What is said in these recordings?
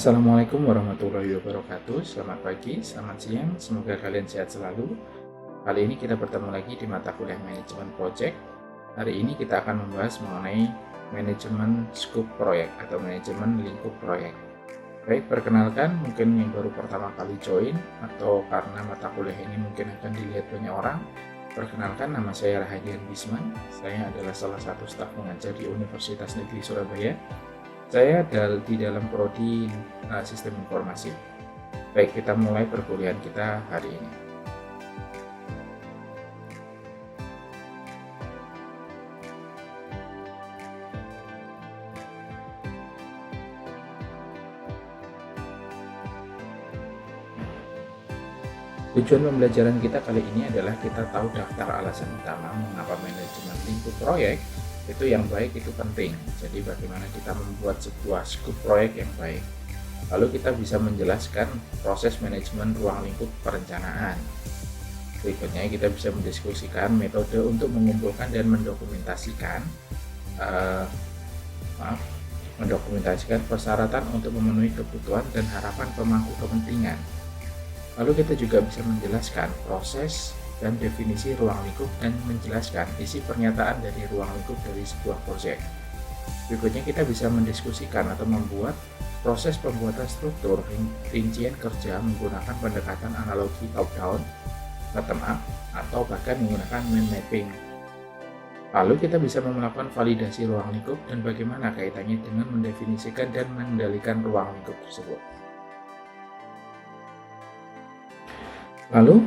Assalamualaikum warahmatullahi wabarakatuh. Selamat pagi, selamat siang, semoga kalian sehat selalu. Kali ini kita bertemu lagi di mata kuliah manajemen project. Hari ini kita akan membahas mengenai manajemen scope proyek atau manajemen lingkup proyek. Baik, perkenalkan, mungkin yang baru pertama kali join atau karena mata kuliah ini mungkin akan dilihat banyak orang. Perkenalkan, nama saya Rahadian Bisman. Saya adalah salah satu staf pengajar di Universitas Negeri Surabaya. Saya di dalam prodi Sistem Informasi. Baik, kita mulai perkuliahan kita hari ini. Tujuan pembelajaran kita kali ini adalah kita tahu daftar alasan utama mengapa manajemen lingkup proyek itu yang baik itu penting. Jadi bagaimana kita membuat sebuah scope proyek yang baik. Lalu kita bisa menjelaskan proses manajemen ruang lingkup perencanaan. Berikutnya kita bisa mendiskusikan metode untuk mengumpulkan dan mendokumentasikan persyaratan untuk memenuhi kebutuhan dan harapan pemangku kepentingan. Lalu kita juga bisa menjelaskan proses dan definisi ruang lingkup dan menjelaskan isi pernyataan dari ruang lingkup dari sebuah proyek. Berikutnya kita bisa mendiskusikan atau membuat proses pembuatan struktur rincian kerja menggunakan pendekatan analogi top-down, bottom-up, atau bahkan menggunakan mind mapping. Lalu kita bisa melakukan validasi ruang lingkup dan bagaimana kaitannya dengan mendefinisikan dan mengendalikan ruang lingkup tersebut. Lalu,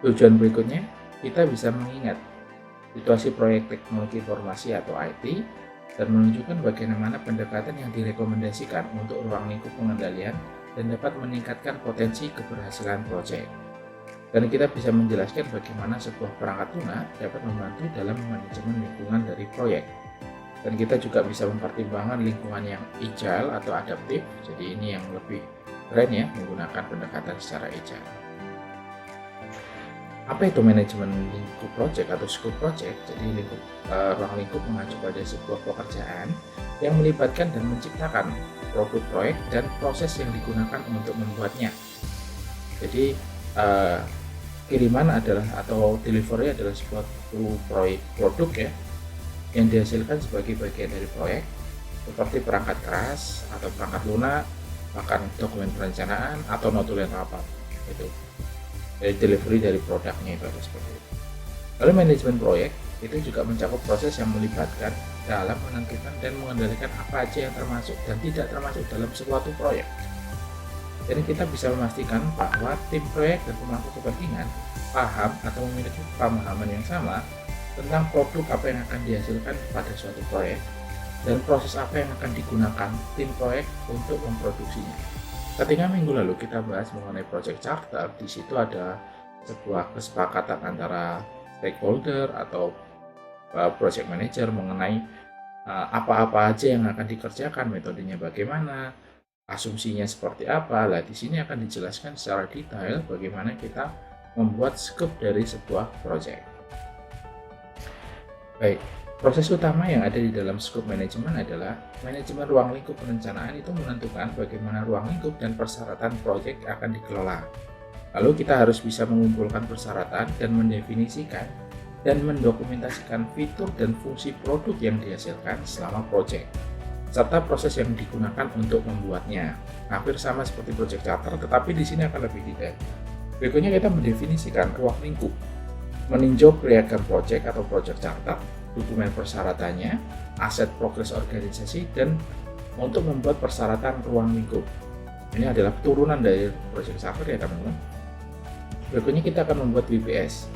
tujuan berikutnya, kita bisa mengingat situasi proyek teknologi informasi atau IT dan menunjukkan bagaimana pendekatan yang direkomendasikan untuk ruang lingkup pengendalian dan dapat meningkatkan potensi keberhasilan proyek. Dan kita bisa menjelaskan bagaimana sebuah perangkat lunak dapat membantu dalam manajemen lingkungan dari proyek. Dan kita juga bisa mempertimbangkan lingkungan yang agile atau adaptif, jadi ini yang lebih keren ya, menggunakan pendekatan secara agile. Apa itu manajemen lingkup project atau scope project? Jadi ruang lingkup mengacu pada sebuah pekerjaan yang melibatkan dan menciptakan produk proyek dan proses yang digunakan untuk membuatnya. Jadi kiriman adalah atau delivery adalah sebuah produk ya yang dihasilkan sebagai bagian dari proyek seperti perangkat keras atau perangkat lunak, bahkan dokumen perencanaan atau notulen rapat itu. Delivery dari produknya itu ada seperti itu. Lalu manajemen proyek itu juga mencakup proses yang melibatkan dalam menentukan dan mengendalikan apa aja yang termasuk dan tidak termasuk dalam suatu proyek. Jadi kita bisa memastikan bahwa tim proyek dan pemangku kepentingan paham atau memiliki pemahaman yang sama tentang produk apa yang akan dihasilkan pada suatu proyek dan proses apa yang akan digunakan tim proyek untuk memproduksinya. Ketika minggu lalu kita bahas mengenai project charter, di situ ada sebuah kesepakatan antara stakeholder atau project manager mengenai apa-apa aja yang akan dikerjakan, metodenya bagaimana, asumsinya seperti apa. Lah di sini akan dijelaskan secara detail bagaimana kita membuat scope dari sebuah project. Baik. Proses utama yang ada di dalam scope manajemen adalah manajemen ruang lingkup perencanaan itu menentukan bagaimana ruang lingkup dan persyaratan proyek akan dikelola. Lalu kita harus bisa mengumpulkan persyaratan dan mendefinisikan dan mendokumentasikan fitur dan fungsi produk yang dihasilkan selama proyek, serta proses yang digunakan untuk membuatnya. Hampir sama seperti project charter, tetapi di sini akan lebih detail. Berikutnya kita mendefinisikan ruang lingkup, meninjau piagam proyek atau project charter, dokumen persyaratannya, aset progres organisasi, dan untuk membuat persyaratan ruang lingkup. Ini adalah turunan dari project charter ya teman-teman. Berikutnya kita akan membuat WPS.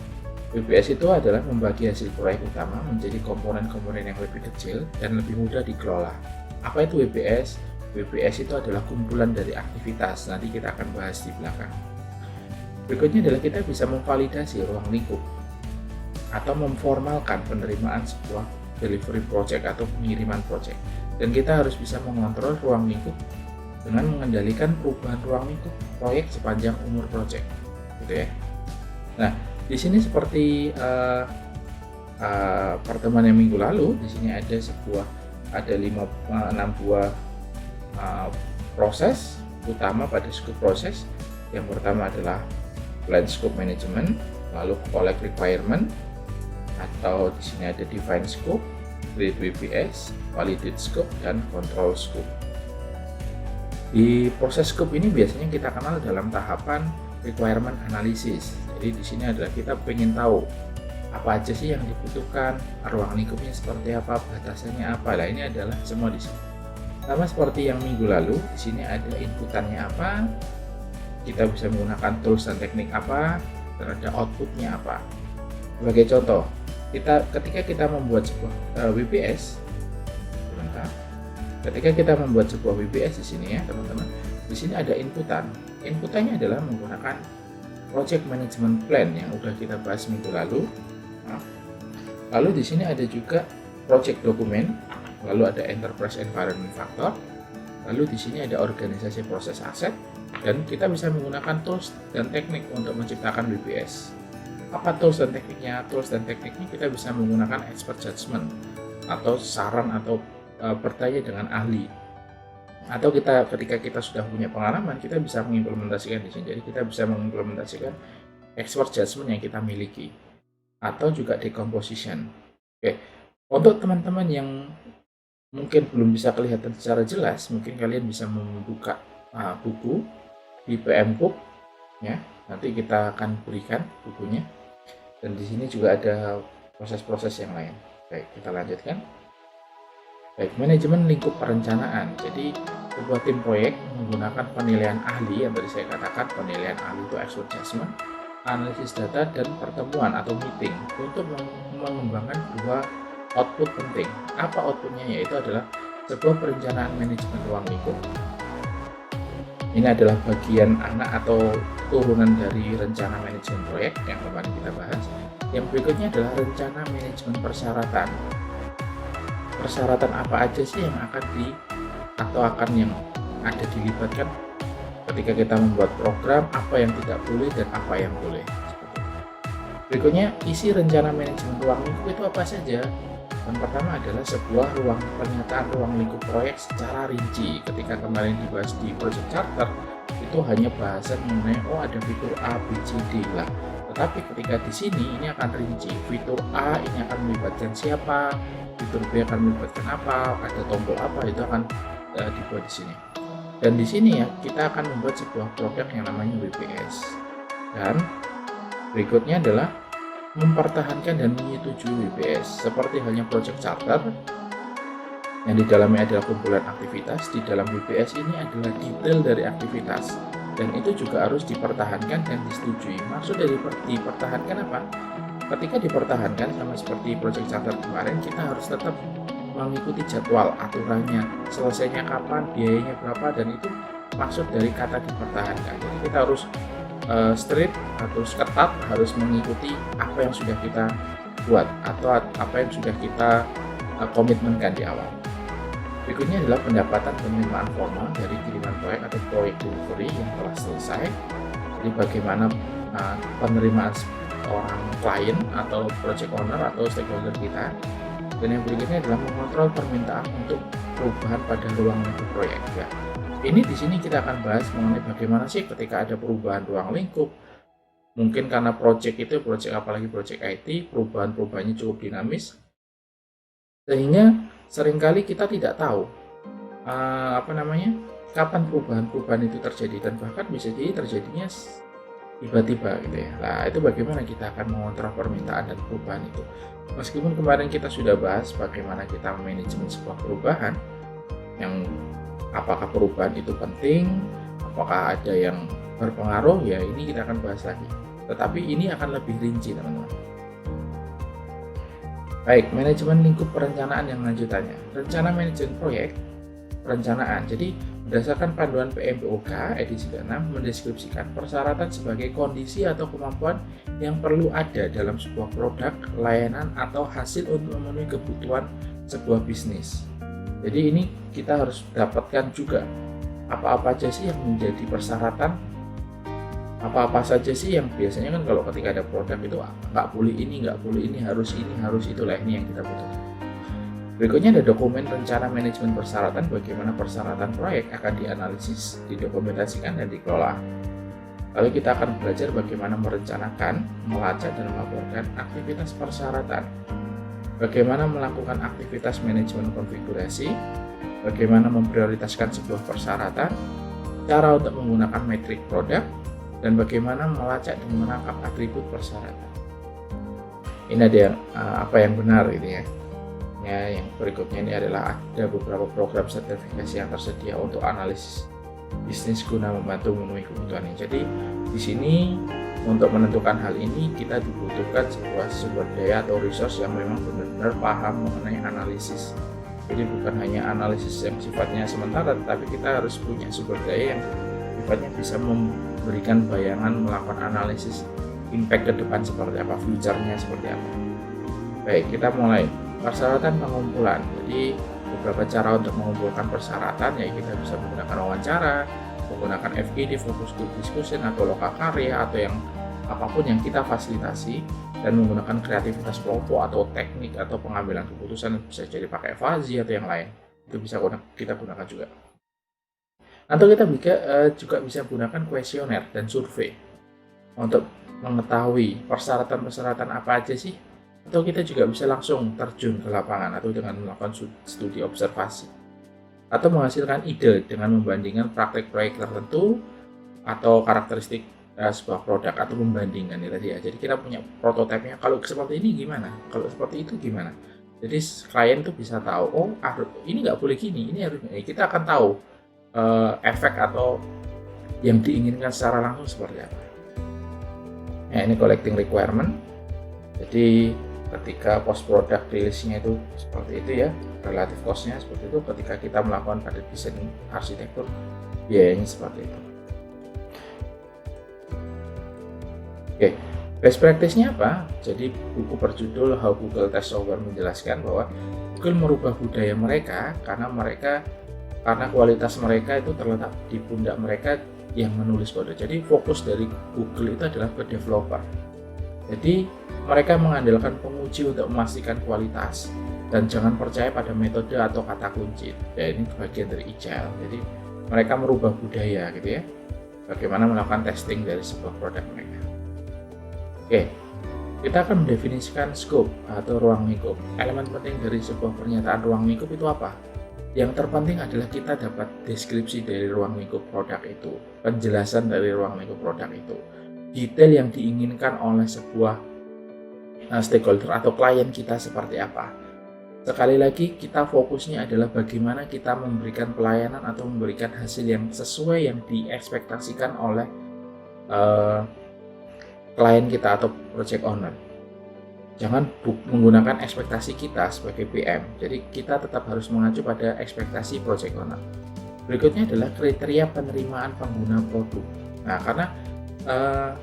WPS itu adalah membagi hasil proyek utama menjadi komponen-komponen yang lebih kecil dan lebih mudah dikelola. Apa itu WPS? WPS itu adalah kumpulan dari aktivitas, nanti kita akan bahas di belakang. Berikutnya adalah kita bisa memvalidasi ruang lingkup atau memformalkan penerimaan sebuah delivery project atau pengiriman project. Dan kita harus bisa mengontrol ruang lingkup dengan mengendalikan perubahan ruang lingkup proyek sepanjang umur project, gitu ya. Nah, di sini seperti pertemuan yang minggu lalu, di sini ada 6 buah proses utama pada scope proses. Yang pertama adalah plan scope management, lalu collect requirement, atau di sini ada define scope, create WPS, validate scope, dan control scope. Di proses scope ini biasanya kita kenal dalam tahapan requirement analysis. Jadi di sini adalah kita ingin tahu apa aja sih yang dibutuhkan, ruang lingkupnya seperti apa, batasannya apa. Nah, ini adalah semua di sini. Sama seperti yang minggu lalu, di sini ada inputannya apa, kita bisa menggunakan tools dan teknik apa, dan ada outputnya apa. Sebagai contoh, ketika kita membuat sebuah WPS, ketika kita membuat sebuah WPS di sini ya teman-teman, di sini ada inputan. Inputannya adalah menggunakan project management plan yang udah kita bahas minggu lalu. Lalu di sini ada juga project document, lalu ada enterprise environment factor, lalu di sini ada organisasi proses aset, dan kita bisa menggunakan tools dan teknik untuk menciptakan WPS. Apa tools dan tekniknya? Tools dan tekniknya kita bisa menggunakan expert judgment atau saran atau bertanya dengan ahli. Atau ketika kita sudah punya pengalaman, kita bisa mengimplementasikan di sini. Jadi kita bisa mengimplementasikan expert judgment yang kita miliki. Atau juga decomposition. Oke, untuk teman-teman yang mungkin belum bisa kelihatan secara jelas, mungkin kalian bisa membuka buku di PMBOK ya. Nanti kita akan berikan bukunya. Dan di sini juga ada proses-proses yang lain. Baik, kita lanjutkan. Baik, manajemen lingkup perencanaan. Jadi sebuah tim proyek menggunakan penilaian ahli yang tadi saya katakan, penilaian ahli itu expert judgment, analisis data, dan pertemuan atau meeting untuk mengembangkan dua output penting. Apa outputnya? Yaitu adalah sebuah perencanaan manajemen ruang lingkup. Ini adalah bagian anak atau turunan dari rencana manajemen proyek yang kemarin kita bahas. Yang berikutnya adalah rencana manajemen persyaratan. Persyaratan apa aja sih yang akan yang ada dilibatkan ketika kita membuat program, apa yang tidak boleh dan apa yang boleh. Berikutnya, isi rencana manajemen ruang lingkup itu apa saja? Yang pertama adalah sebuah pernyataan ruang lingkup proyek secara rinci. Ketika kemarin dibahas di project charter, itu hanya bahasan mengenai ada fitur A, B, C, D lah. Tetapi ketika di sini ini akan rinci. Fitur A ini akan melibatkan siapa, fitur B akan melibatkan apa, ada tombol apa, itu akan dibuat di sini. Dan di sini ya, kita akan membuat sebuah produk yang namanya WPS. Dan berikutnya adalah mempertahankan dan menyetujui WPS. Seperti halnya project charter, yang di dalamnya adalah kumpulan aktivitas. Di dalam WPS ini adalah detail dari aktivitas. Dan itu juga harus dipertahankan dan disetujui. Maksud dari dipertahankan apa? Ketika dipertahankan, sama seperti project charter kemarin, kita harus tetap mengikuti jadwal, aturannya, selesainya kapan, biayanya berapa, dan itu maksud dari kata dipertahankan. Jadi kita harus strict, harus ketat, harus mengikuti apa yang sudah kita buat atau apa yang sudah kita komitmenkan di awal. Berikutnya adalah pendapatan penerimaan formal dari kiriman proyek atau proyek delivery yang telah selesai. Jadi bagaimana penerimaan orang klien atau project owner atau stakeholder kita. Dan yang berikutnya adalah mengontrol permintaan untuk perubahan pada ruang lingkup proyek. Ya. Ini di sini kita akan bahas mengenai bagaimana sih ketika ada perubahan ruang lingkup. Mungkin karena proyek apalagi proyek IT, perubahannya cukup dinamis, sehingga seringkali kita tidak tahu kapan perubahan itu terjadi, dan bahkan bisa jadi terjadinya tiba-tiba gitu ya. Nah, itu bagaimana kita akan mengontrol permintaan dan perubahan itu. Meskipun kemarin kita sudah bahas bagaimana kita manajemen sebuah perubahan, yang apakah perubahan itu penting, apakah ada yang berpengaruh, ya ini kita akan bahas lagi. Tetapi ini akan lebih rinci teman-teman. Baik, manajemen lingkup perencanaan yang lanjutannya. Rencana manajemen proyek, perencanaan. Jadi berdasarkan panduan PMBOK edisi ke-6 mendeskripsikan persyaratan sebagai kondisi atau kemampuan yang perlu ada dalam sebuah produk, layanan, atau hasil untuk memenuhi kebutuhan sebuah bisnis. Jadi ini kita harus dapatkan juga apa-apa aja sih yang menjadi persyaratan, apa-apa saja sih yang biasanya kan kalau ketika ada produk itu nggak boleh ini, harus itulah ini yang kita butuhkan. Berikutnya ada dokumen rencana manajemen persyaratan, bagaimana persyaratan proyek akan dianalisis, didokumentasikan, dan dikelola. Lalu kita akan belajar bagaimana merencanakan, melacak, dan melaporkan aktivitas persyaratan, bagaimana melakukan aktivitas manajemen konfigurasi, bagaimana memprioritaskan sebuah persyaratan, cara untuk menggunakan metrik produk, dan bagaimana melacak dan menangkap atribut persyaratan. Ini ada apa yang benar ini ya. Yang berikutnya ini adalah ada beberapa program sertifikasi yang tersedia untuk analisis bisnis guna membantu memenuhi kebutuhan ini. Jadi di sini untuk menentukan hal ini kita dibutuhkan sebuah sumber daya atau resource yang memang benar-benar paham mengenai analisis. Jadi bukan hanya analisis yang sifatnya sementara, tetapi kita harus punya sumber daya yang sifatnya bisa memberikan bayangan, melakukan analisis impact ke depan seperti apa, future-nya seperti apa. Baik, kita mulai. Persyaratan pengumpulan. Jadi beberapa cara untuk mengumpulkan persyaratan, ya kita bisa menggunakan wawancara, menggunakan FGD, focus group discussion, atau lokakarya, atau yang apapun yang kita fasilitasi, dan menggunakan kreativitas kelompok atau teknik atau pengambilan keputusan, bisa jadi pakai fuzzy atau yang lain. Itu bisa kita gunakan juga. Atau kita juga bisa gunakan kuesioner dan survei untuk mengetahui persyaratan-persyaratan apa aja sih. Atau kita juga bisa langsung terjun ke lapangan atau dengan melakukan studi observasi, atau menghasilkan ide dengan membandingkan praktek proyek tertentu atau karakteristik sebuah produk, atau membandingkan ya tadi ya. Jadi kita punya prototipenya, kalau seperti ini gimana, kalau seperti itu gimana. Jadi klien tuh bisa tahu, oh ini nggak boleh gini, ini harus ini. Kita akan tahu efek atau yang diinginkan secara langsung seperti apa. Nah, ini collecting requirement. Jadi ketika post product release-nya itu seperti itu ya, relatif cost-nya seperti itu. Ketika kita melakukan pada desain arsitektur, biayanya seperti itu. Oke, best practice-nya apa? Jadi buku berjudul How Google Test Software menjelaskan bahwa Google merubah budaya mereka karena kualitas mereka itu terletak di pundak mereka yang menulis kode. Jadi fokus dari Google itu adalah ke developer. Jadi mereka mengandalkan penguji untuk memastikan kualitas dan jangan percaya pada metode atau kata kunci. Ya, ini bagian dari agile. Jadi mereka merubah budaya gitu ya. Bagaimana melakukan testing dari sebuah produk mereka. Oke, kita akan mendefinisikan scope atau ruang lingkup. Elemen penting dari sebuah pernyataan ruang lingkup itu apa? Yang terpenting adalah kita dapat deskripsi dari ruang lingkup produk itu, penjelasan dari ruang lingkup produk itu, detail yang diinginkan oleh sebuah stakeholder atau klien kita seperti apa. Sekali lagi, kita fokusnya adalah bagaimana kita memberikan pelayanan atau memberikan hasil yang sesuai yang diekspektasikan oleh klien kita atau project owner. Jangan menggunakan ekspektasi kita sebagai PM. Jadi kita tetap harus mengacu pada ekspektasi project owner. Berikutnya adalah kriteria penerimaan pengguna produk. Nah, karena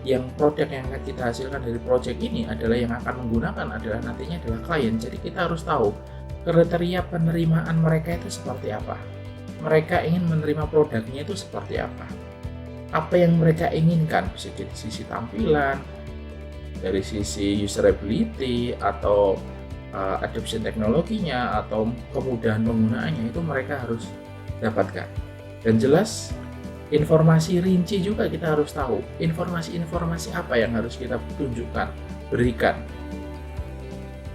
yang produk yang akan kita hasilkan dari project ini adalah yang akan menggunakan adalah nantinya adalah klien. Jadi kita harus tahu kriteria penerimaan mereka itu seperti apa. Mereka ingin menerima produknya itu seperti apa. Apa yang mereka inginkan, bisa dari sisi tampilan, dari sisi usability, atau adoption teknologinya, atau kemudahan penggunaannya, itu mereka harus dapatkan. Dan jelas informasi rinci juga kita harus tahu. Informasi-informasi apa yang harus kita tunjukkan, berikan.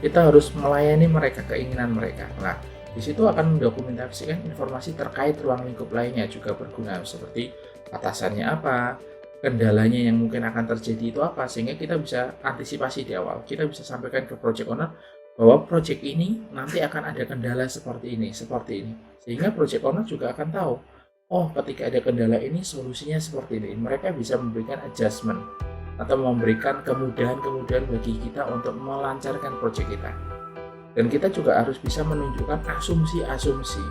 Kita harus melayani mereka, keinginan mereka. Nah, di situ akan mendokumentasikan informasi terkait ruang lingkup lainnya juga berguna, seperti atasannya apa, kendalanya yang mungkin akan terjadi itu apa, sehingga kita bisa antisipasi di awal. Kita bisa sampaikan ke project owner bahwa project ini nanti akan ada kendala seperti ini, sehingga project owner juga akan tahu, oh ketika ada kendala ini solusinya seperti ini. Mereka bisa memberikan adjustment atau memberikan kemudahan-kemudahan bagi kita untuk melancarkan project kita. Dan kita juga harus bisa menunjukkan asumsi-asumsi.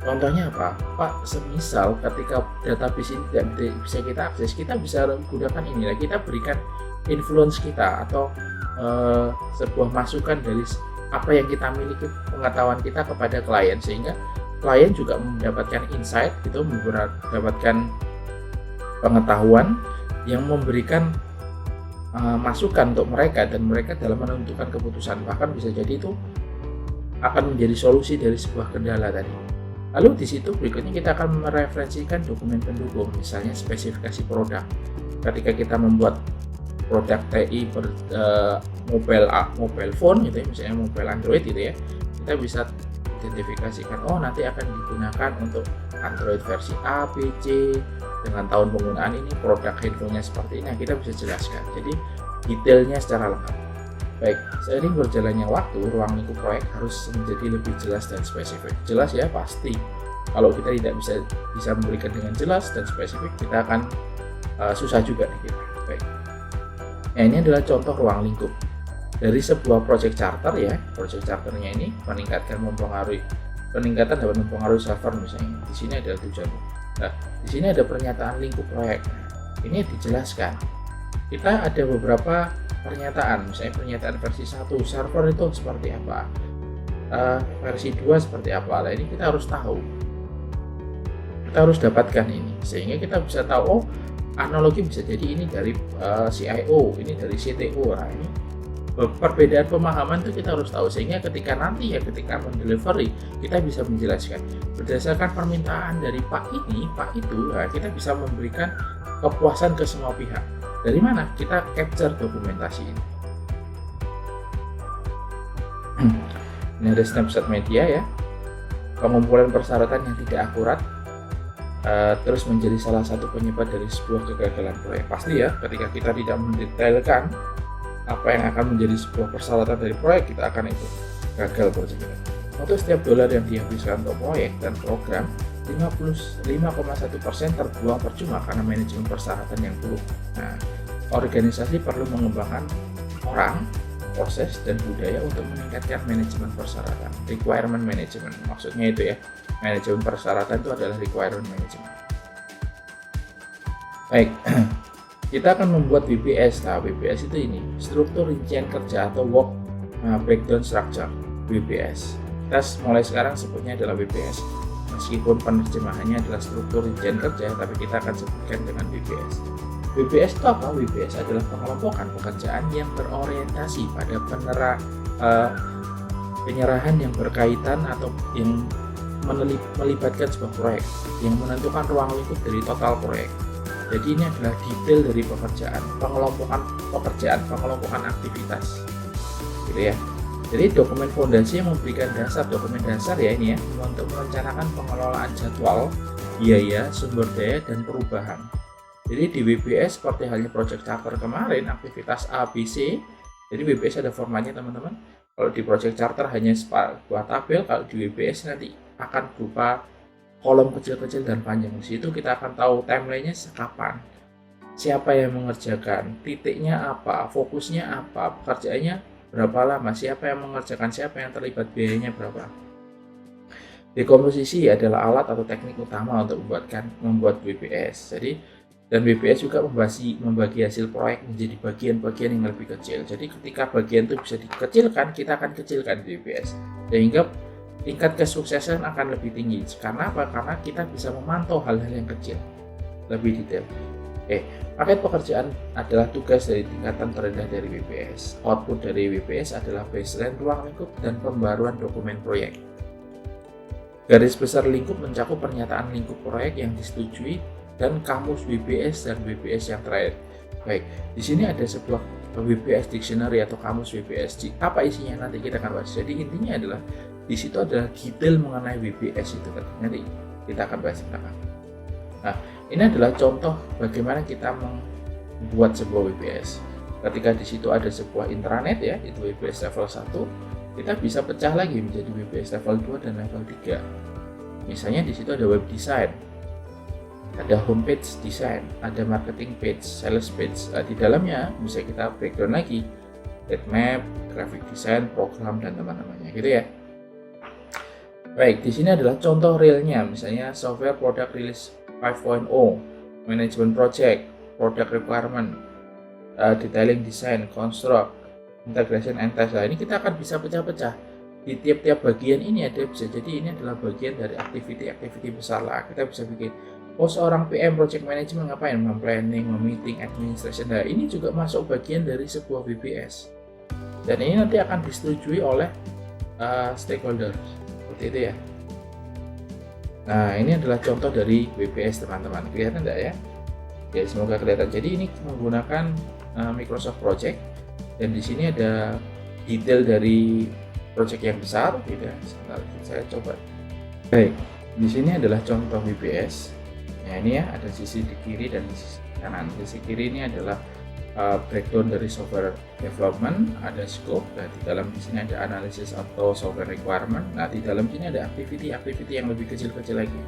Contohnya apa? Pak, semisal ketika database ini tidak bisa kita akses, kita bisa gunakan ini. Kita berikan influence kita atau sebuah masukan dari apa yang kita miliki, pengetahuan kita kepada klien, sehingga klien juga mendapatkan insight, gitu, mendapatkan pengetahuan yang memberikan masukan untuk mereka, dan mereka dalam menentukan keputusan. Bahkan bisa jadi itu akan menjadi solusi dari sebuah kendala tadi. Lalu di situ berikutnya kita akan mereferensikan dokumen pendukung, misalnya spesifikasi produk. Ketika kita membuat produk TI mobile phone gitu ya, misalnya mobile Android gitu ya, kita bisa identifikasikan, oh nanti akan digunakan untuk Android versi A, B, C dengan tahun penggunaan ini, produk handphonenya seperti ini, kita bisa jelaskan. Jadi detailnya secara lengkap. Baik, seiring berjalannya waktu, ruang lingkup proyek harus menjadi lebih jelas dan spesifik. Jelas ya, pasti. Kalau kita tidak bisa memberikan dengan jelas dan spesifik, kita akan susah juga di kita. Baik. Nah, ini adalah contoh ruang lingkup dari sebuah project charter ya. Project charternya ini peningkatan dapat mempengaruhi server misalnya. Di sini ada tujuan. Nah, di sini ada pernyataan lingkup proyek. Ini dijelaskan. Kita ada beberapa pernyataan, misalnya pernyataan versi 1 server itu seperti apa, versi 2 seperti apa. Nah, ini kita harus tahu, kita harus dapatkan ini sehingga kita bisa tahu, oh analogi bisa jadi ini dari CIO, ini dari CTO. Nah, ini perbedaan pemahaman itu kita harus tahu sehingga ketika mendelivery kita bisa menjelaskan berdasarkan permintaan dari Pak ini, Pak itu. Nah, kita bisa memberikan kepuasan ke semua pihak. Dari mana? Kita capture dokumentasi ini. Ini ada snapshot media ya. Pengumpulan persyaratan yang tidak akurat terus menjadi salah satu penyebab dari sebuah kegagalan proyek. Pasti ya, ketika kita tidak mendetailkan apa yang akan menjadi sebuah persyaratan dari proyek, kita akan itu gagal proyek kita. Untuk setiap dolar yang dihabiskan untuk proyek dan program, 55,1% terbuang percuma karena manajemen persyaratan yang buruk. Nah, organisasi perlu mengembangkan orang, proses, dan budaya untuk meningkatkan manajemen persyaratan. Requirement management, maksudnya itu ya. Manajemen persyaratan itu adalah requirement management. Baik, kita akan membuat WBS. Nah, WBS itu ini, struktur rincian kerja atau work breakdown structure, WBS. Kita mulai sekarang sebutnya adalah WBS. Meskipun penerjemahannya adalah struktur rincian kerja, tapi kita akan sebutkan dengan WBS. WBS itu apa? WBS adalah pengelompokan pekerjaan yang berorientasi pada penyerahan yang berkaitan atau yang melibatkan sebuah proyek, yang menentukan ruang lingkup dari total proyek. Jadi ini adalah detail dari pengelompokan aktivitas, gitu ya. Jadi dokumen fondasi yang memberikan dokumen dasar ya ini ya, untuk merencanakan pengelolaan jadwal, biaya, sumber daya, dan perubahan. Jadi di WBS seperti halnya project charter kemarin, aktivitas A, B, C. Jadi WBS ada formatnya teman-teman. Kalau di project charter hanya sebuah tabel, kalau di WBS nanti akan berupa kolom kecil-kecil dan panjang. Di situ kita akan tahu timelinenya kapan, siapa yang mengerjakan, titiknya apa, fokusnya apa, pekerjaannya berapa lama, siapa yang mengerjakan, siapa yang terlibat, biayanya berapa. Dekomposisi adalah alat atau teknik utama untuk membuat WBS. Jadi dan WBS juga membagi hasil proyek menjadi bagian-bagian yang lebih kecil. Jadi ketika bagian itu bisa dikecilkan, kita akan kecilkan di WBS sehingga tingkat kesuksesan akan lebih tinggi. Karena apa? Karena kita bisa memantau hal-hal yang kecil lebih detail. Paket pekerjaan adalah tugas dari tingkatan terendah dari WBS. Output dari WBS adalah baseline ruang lingkup dan pembaruan dokumen proyek. Garis besar lingkup mencakup pernyataan lingkup proyek yang disetujui dan kamus WBS dan WBS yang terakhir. Baik, di sini ada sebuah WBS dictionary atau kamus WBS. Apa isinya nanti kita akan bahas. Jadi intinya adalah di situ adalah detail mengenai WBS itu. Nanti kita akan bahas tentang. Nah, ini adalah contoh bagaimana kita membuat sebuah WBS. Ketika di situ ada sebuah intranet ya, itu WBS level 1, kita bisa pecah lagi menjadi WBS level 2 dan level 3. Misalnya di situ ada web design, ada homepage design, ada marketing page, sales page. Di dalamnya bisa kita breakdown lagi, map, graphic design, program dan teman-temannya gitu ya. Baik, di sini adalah contoh realnya, misalnya software product release 5.0, management project, product requirement, detailing design, construct, integration and test. Nah, ini kita akan bisa pecah-pecah. Di tiap-tiap bagian ini ada bisa jadi ini adalah bagian dari activity besar lah. Kita bisa bikin, seorang PM project management ngapain? Planning, meeting, administration. Nah, ini juga masuk bagian dari sebuah WBS. Dan ini nanti akan disetujui oleh stakeholder, seperti itu ya. Nah, ini adalah contoh dari WPS teman-teman, kelihatan enggak ya? Ya, semoga kelihatan. Jadi ini menggunakan Microsoft Project, dan di sini ada detail dari project yang besar, gitu ya. Sebentar, saya coba. Baik, di sini adalah contoh WPS. Nah, ini ya, ada sisi di kiri dan di sisi kanan. Sisi kiri ini adalah breakdown dari software development, ada scope, dan di dalam di sini ada analisis atau software requirement. Nah, di dalam sini ada activity yang lebih kecil-kecil lagi.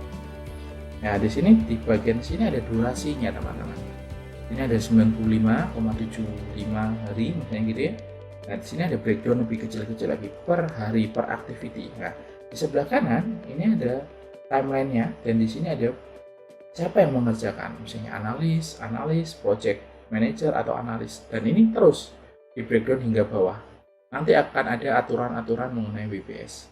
Nah, di sini di bagian sini ada durasinya teman-teman. Ini ada 95,75 hari, misalnya gitu ya. Nah, di sini ada breakdown lebih kecil-kecil lagi per hari, per activity. Nah, di sebelah kanan ini ada timelinenya, dan di sini ada siapa yang mengerjakan, misalnya analis, project manager atau analis, dan ini terus di breakdown hingga bawah. Nanti akan ada aturan-aturan mengenai WPS.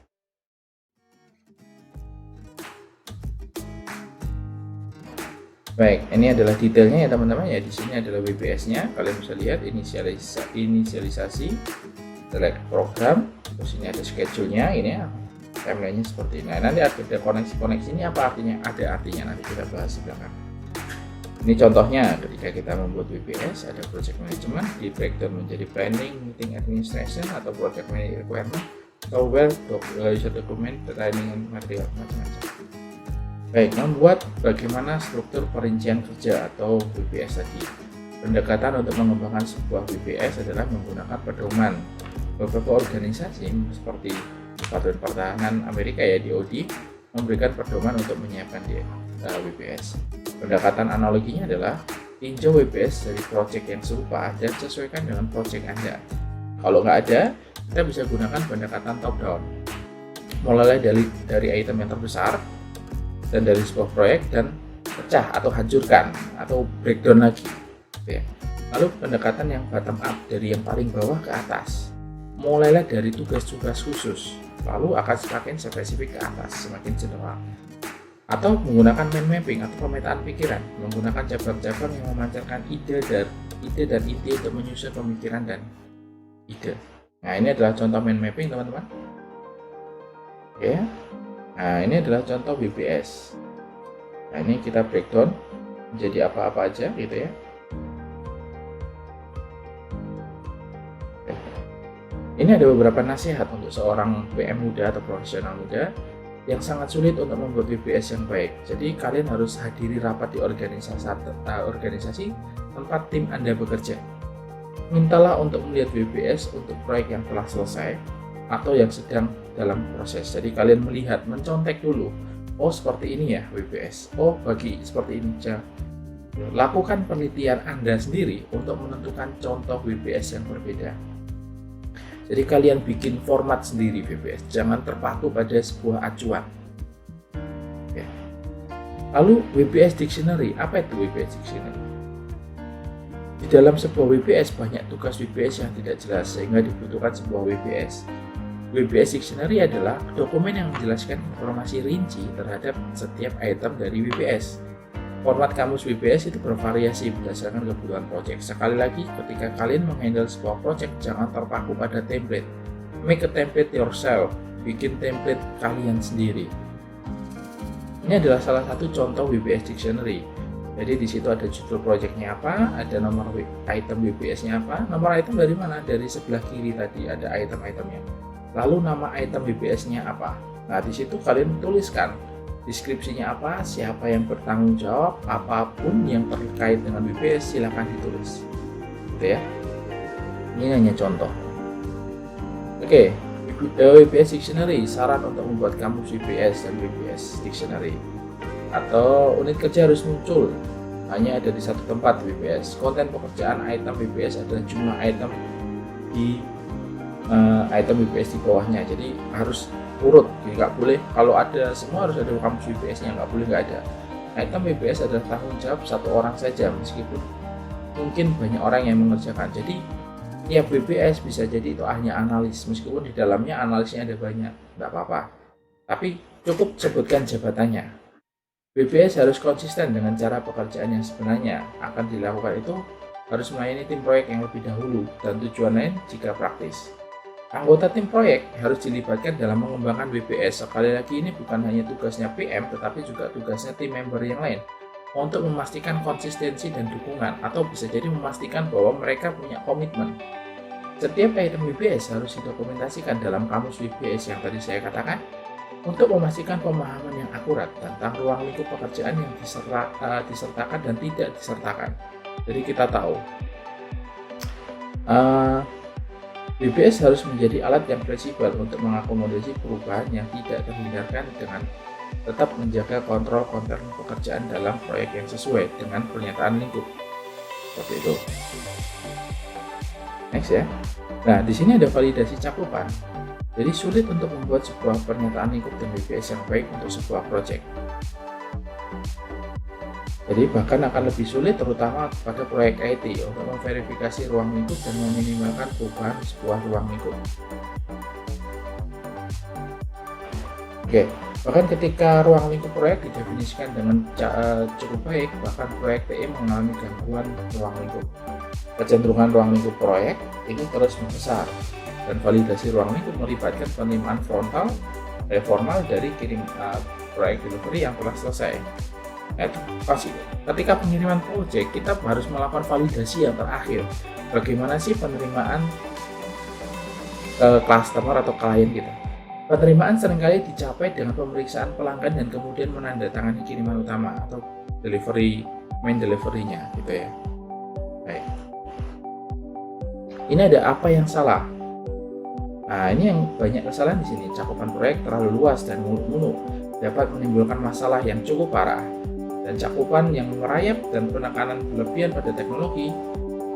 Baik, ini adalah detailnya ya teman-teman ya. Di sini adalah WPS-nya. Kalian bisa lihat inisialisasi, select program, terus ini ada schedule-nya, ini ya, timeline-nya seperti ini. Nah, nanti ada koneksi ini apa artinya? Ada artinya, nanti kita bahas di belakang. Ini contohnya ketika kita membuat WPS, ada project management, di breakdown menjadi planning, meeting administration, atau project management requirement, software, user document, training, material, macam-macam. Baik, membuat bagaimana struktur perincian kerja atau WPS tadi. Pendekatan untuk mengembangkan sebuah WPS adalah menggunakan pedoman. Beberapa organisasi seperti Departemen Pertahanan Amerika ya, DoD, memberikan pedoman untuk menyiapkan WPS. Pendekatan analoginya adalah tinjau WPS dari project yang serupa dan sesuaikan dengan project Anda. Kalau nggak ada, kita bisa gunakan pendekatan top down. Mulai dari item yang terbesar dan dari sebuah proyek, dan pecah atau hancurkan atau breakdown lagi. Oke. Lalu pendekatan yang bottom up, dari yang paling bawah ke atas. Mulailah dari tugas-tugas khusus, lalu akan semakin spesifik ke atas, semakin general. Atau menggunakan mind mapping atau pemetaan pikiran, menggunakan cabang-cabang yang memancarkan ide dan inti untuk menyusun pemikiran dan ide. Nah, ini adalah contoh mind mapping teman-teman. Oke. Nah, ini adalah contoh WPS. Nah, ini kita breakdown menjadi apa-apa aja gitu ya. Oke. Ini ada beberapa nasihat untuk seorang PM muda atau profesional muda yang sangat sulit untuk membuat WPS yang baik. Jadi kalian harus hadiri rapat di organisasi tempat tim Anda bekerja. Mintalah untuk melihat WPS untuk proyek yang telah selesai atau yang sedang dalam proses. Jadi kalian melihat, mencontek dulu. Oh, seperti ini ya WPS. Oh, bagi seperti ini aja. Lakukan penelitian Anda sendiri untuk menentukan contoh WPS yang berbeda. Jadi kalian bikin format sendiri WPS, jangan terpaku pada sebuah acuan. Oke. Lalu WPS Dictionary, apa itu WPS Dictionary? Di dalam sebuah WPS banyak tugas WPS yang tidak jelas sehingga dibutuhkan sebuah WPS. WPS Dictionary adalah dokumen yang menjelaskan informasi rinci terhadap setiap item dari WPS. Format kamus WPS itu bervariasi berdasarkan kebutuhan project. Sekali lagi, ketika kalian menghandle sebuah project, jangan terpaku pada template. Make a template yourself. Bikin template kalian sendiri. Ini adalah salah satu contoh WPS Dictionary. Jadi di situ ada judul projectnya apa, ada nomor item WPS-nya apa. Nomor item dari mana? Dari sebelah kiri tadi ada item-itemnya. Lalu nama item WPS-nya apa? Nah, di situ kalian tuliskan deskripsinya apa, siapa yang bertanggung jawab, apapun yang terkait dengan WPS silakan ditulis. Gitu ya. Ini hanya contoh. Oke, WPS Dictionary, saran untuk membuat kamus WPS dan WPS Dictionary. Atau unit kerja harus muncul hanya ada di satu tempat WPS. Konten pekerjaan item WPS adalah jumlah item di item WPS di bawahnya. Jadi harus urut, jadi nggak boleh kalau ada semua harus ada kamus WPS-nya, nggak boleh nggak ada. Item WPS adalah tanggung jawab satu orang saja meskipun mungkin banyak orang yang mengerjakan. Jadi tiap WPS bisa jadi itu hanya analis meskipun di dalamnya analisnya ada banyak, nggak apa-apa. Tapi cukup sebutkan jabatannya. WPS harus konsisten dengan cara pekerjaan yang sebenarnya akan dilakukan, itu harus melayani tim proyek yang lebih dahulu dan tujuan lain jika praktis. Anggota tim proyek harus dilibatkan dalam mengembangkan WBS. Sekali lagi ini bukan hanya tugasnya PM, tetapi juga tugasnya tim member yang lain untuk memastikan konsistensi dan dukungan, atau bisa jadi memastikan bahwa mereka punya komitmen. Setiap item WBS harus didokumentasikan dalam kamus WBS yang tadi saya katakan untuk memastikan pemahaman yang akurat tentang ruang lingkup pekerjaan yang disertakan dan tidak disertakan. Jadi kita tahu WBS harus menjadi alat yang fleksibel untuk mengakomodasi perubahan yang tidak terhindarkan dengan tetap menjaga kontrol konten pekerjaan dalam proyek yang sesuai dengan pernyataan lingkup. Seperti itu. Next ya. Nah, di sini ada validasi cakupan. Jadi sulit untuk membuat sebuah pernyataan lingkup dan WBS yang baik untuk sebuah proyek. Jadi bahkan akan lebih sulit terutama pada proyek IT untuk memverifikasi ruang lingkup dan meminimalkan perubahan sebuah ruang lingkup. Oke, bahkan ketika ruang lingkup proyek didefinisikan dengan cukup baik, bahkan proyek TI mengalami gangguan ruang lingkup. Kecenderungan ruang lingkup proyek ini terus membesar, dan validasi ruang lingkup melibatkan penerimaan formal dari proyek delivery yang telah selesai. Ketika pengiriman project, kita harus melakukan validasi yang terakhir. Bagaimana sih penerimaan customer atau klien kita? Penerimaan seringkali dicapai dengan pemeriksaan pelanggan dan kemudian menandatangani kiriman utama atau main delivery-nya gitu ya. Baik. Ini ada apa yang salah? Nah, ini yang banyak kesalahan di sini. Cakupan proyek terlalu luas dan muluk-muluk dapat menimbulkan masalah yang cukup parah. Dan cakupan yang merayap dan penekanan berlebihan pada teknologi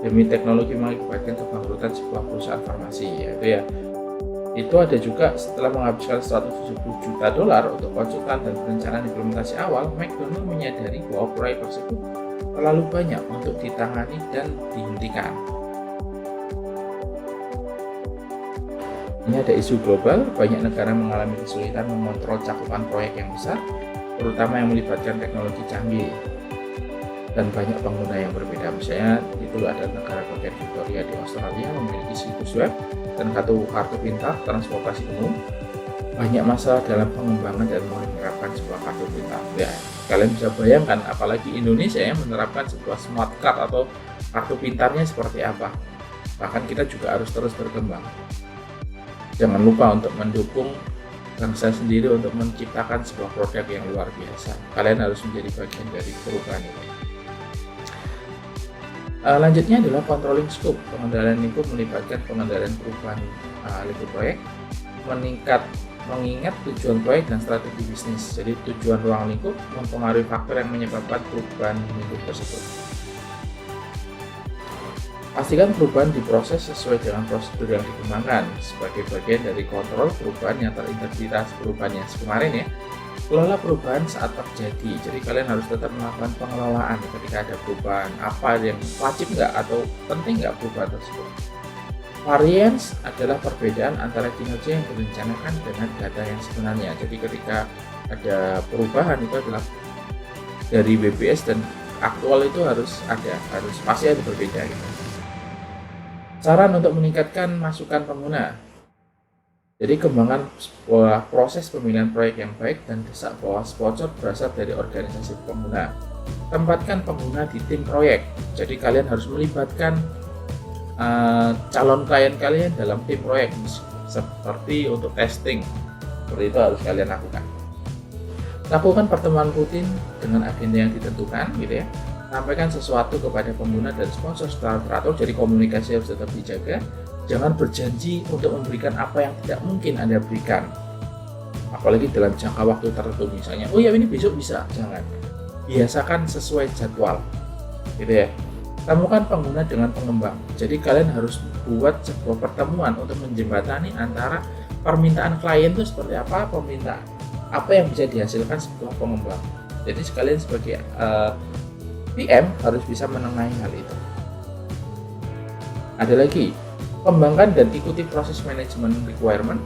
demi teknologi mengakibatkan kebangkrutan sebuah perusahaan farmasi, yaitu ya itu ada juga setelah menghabiskan $170 juta untuk konsultan dan perencanaan implementasi awal, McDonald menyadari bahwa proyek tersebut terlalu banyak untuk ditangani dan dihentikan. Ini ada isu global, banyak negara mengalami kesulitan mengontrol cakupan proyek yang besar, terutama yang melibatkan teknologi canggih dan banyak pengguna yang berbeda. Misalnya itu ada negara bagian Victoria di Australia memiliki situs web dan kartu pintar transportasi umum. Banyak masalah dalam pengembangan dan menerapkan sebuah kartu pintar. Ya, kalian bisa bayangkan apalagi Indonesia yang menerapkan sebuah smart card atau kartu pintarnya seperti apa. Bahkan kita juga harus terus berkembang. Jangan lupa untuk mendukung bangsa sendiri untuk menciptakan sebuah produk yang luar biasa. Kalian harus menjadi bagian dari perubahan itu. Lanjutnya adalah controlling scope. Pengendalian lingkup melibatkan pengendalian perubahan lingkup proyek, mengingat tujuan proyek dan strategi bisnis. Jadi tujuan ruang lingkup mempengaruhi faktor yang menyebabkan perubahan lingkup tersebut. Pastikan perubahan diproses sesuai dengan prosedur yang dikembangkan sebagai bagian dari kontrol perubahan yang terintegrasi perubahan yang kemarin ya. Kelola perubahan saat terjadi. Jadi kalian harus tetap melakukan pengelolaan ketika ada perubahan. Apa yang wajib nggak atau penting nggak perubahan tersebut. Variance adalah perbedaan antara kinerja yang direncanakan dengan data yang sebenarnya. Jadi ketika ada perubahan itu adalah dari WBS dan aktual itu harus pasti ada berbeda gitu. Saran untuk meningkatkan masukan pengguna. Jadi kembangkan sebuah proses pemilihan proyek yang baik dan desak bahwa sponsor berasal dari organisasi pengguna. Tempatkan pengguna di tim proyek. Jadi kalian harus melibatkan calon klien kalian dalam tim proyek seperti untuk testing. Seperti itu harus kalian lakukan. Lakukan pertemuan rutin dengan agenda yang ditentukan gitu ya. Sampaikan sesuatu kepada pengguna dan sponsor secara teratur, jadi komunikasi harus tetap dijaga. Jangan berjanji untuk memberikan apa yang tidak mungkin Anda berikan, apalagi dalam jangka waktu tertentu. Misalnya, oh ya ini besok bisa, jangan. Biasakan sesuai jadwal gitu ya. Temukan pengguna dengan pengembang, jadi kalian harus buat sebuah pertemuan untuk menjembatani antara permintaan klien itu seperti apa, apa yang bisa dihasilkan sebuah pengembang. Jadi sekalian sebagai PM harus bisa menengahi hal itu. Ada lagi, kembangkan dan ikuti proses manajemen requirement.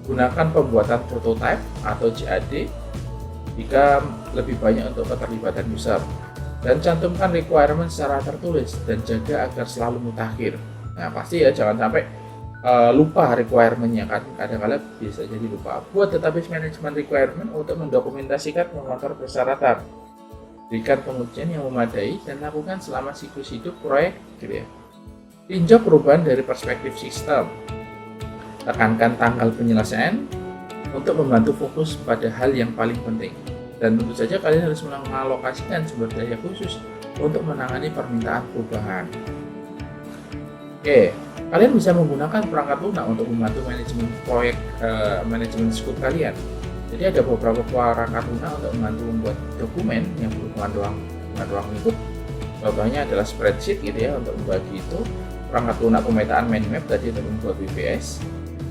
Gunakan pembuatan prototype atau JAD jika lebih banyak untuk keterlibatan user. Dan cantumkan requirement secara tertulis dan jaga agar selalu mutakhir. Nah pasti ya, jangan sampai lupa requirement-nya kan, kadang-kadang bisa jadi lupa. Buat database management requirement untuk mendokumentasikan mengatur persyaratan, berikan pengujian yang memadai, dan lakukan selama siklus hidup proyek gitu ya. Tinjau perubahan dari perspektif sistem, tekankan tanggal penyelesaian untuk membantu fokus pada hal yang paling penting. Dan tentu saja kalian harus mengalokasikan sumber daya khusus untuk menangani permintaan perubahan. Oke, kalian bisa menggunakan perangkat lunak untuk membantu manajemen proyek, manajemen scope kalian. Jadi ada beberapa perangkat lunak untuk membantu membuat dokumen yang berhubungan ruang lingkup. Contohnya adalah spreadsheet gitu ya untuk membagi itu. Perangkat lunak pemetaan mind map tadi untuk membuat WPS.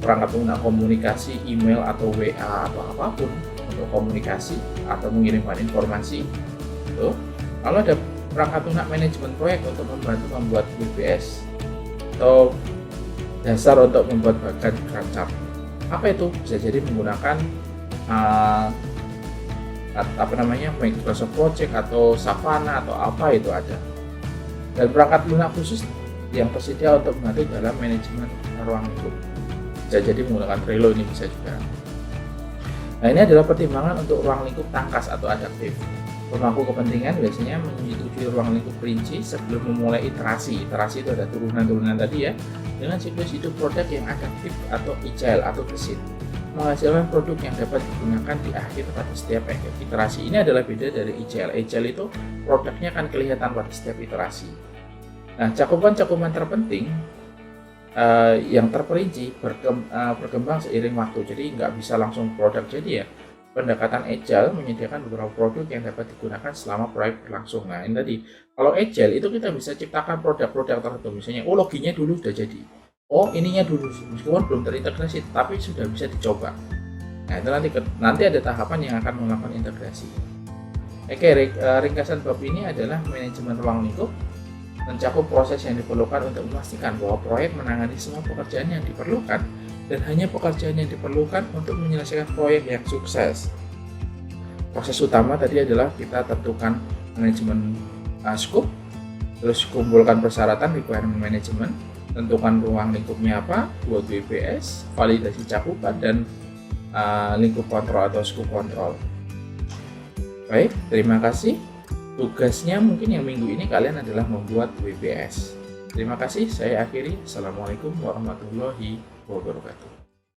Perangkat lunak komunikasi, email atau WA atau apapun untuk komunikasi atau mengirimkan informasi. Tuh. Kalau ada perangkat lunak manajemen proyek untuk membantu membuat WPS atau dasar untuk membuat bagan rancang. Apa itu? Bisa jadi menggunakan Microsoft Project atau Savana atau apa itu ada. Dan perangkat lunak khusus yang tersedia untuk membantu dalam manajemen ruang lingkup. Bisa jadi menggunakan Trello, ini bisa juga. Nah, ini adalah pertimbangan untuk ruang lingkup tangkas atau adaptif. Pemangku kepentingan biasanya menyetujui ruang lingkup rinci sebelum memulai iterasi. Iterasi itu ada turunan-turunan tadi ya, dengan siklus hidup produk yang adaptif atau agile atau gesit, menghasilkan produk yang dapat digunakan di akhir pada setiap iterasi. Ini adalah beda dari agile. Agile itu produknya akan kelihatan pada setiap iterasi. Nah, cakupan-cakupan terpenting yang terperinci berkembang seiring waktu. Jadi nggak bisa langsung produk jadi ya. Pendekatan agile menyediakan beberapa produk yang dapat digunakan selama proyek berlangsung. Nah, ini tadi, kalau agile itu kita bisa ciptakan produk-produk tertentu. Misalnya, loginnya dulu sudah jadi. Ininya dulu, meskipun belum terintegrasi, tapi sudah bisa dicoba. Nah, itu nanti ada tahapan yang akan melakukan integrasi. Oke, ringkasan bab ini adalah manajemen ruang lingkup, mencakup proses yang diperlukan untuk memastikan bahwa proyek menangani semua pekerjaan yang diperlukan dan hanya pekerjaan yang diperlukan untuk menyelesaikan proyek yang sukses. Proses utama tadi adalah kita tentukan manajemen scope, terus kumpulkan persyaratan requirement management, tentukan ruang lingkupnya apa, buat WPS, validasi cakupan, dan lingkup kontrol atau scope control. Baik, terima kasih. Tugasnya mungkin yang minggu ini kalian adalah membuat WPS. Terima kasih, saya akhiri. Assalamualaikum warahmatullahi wabarakatuh.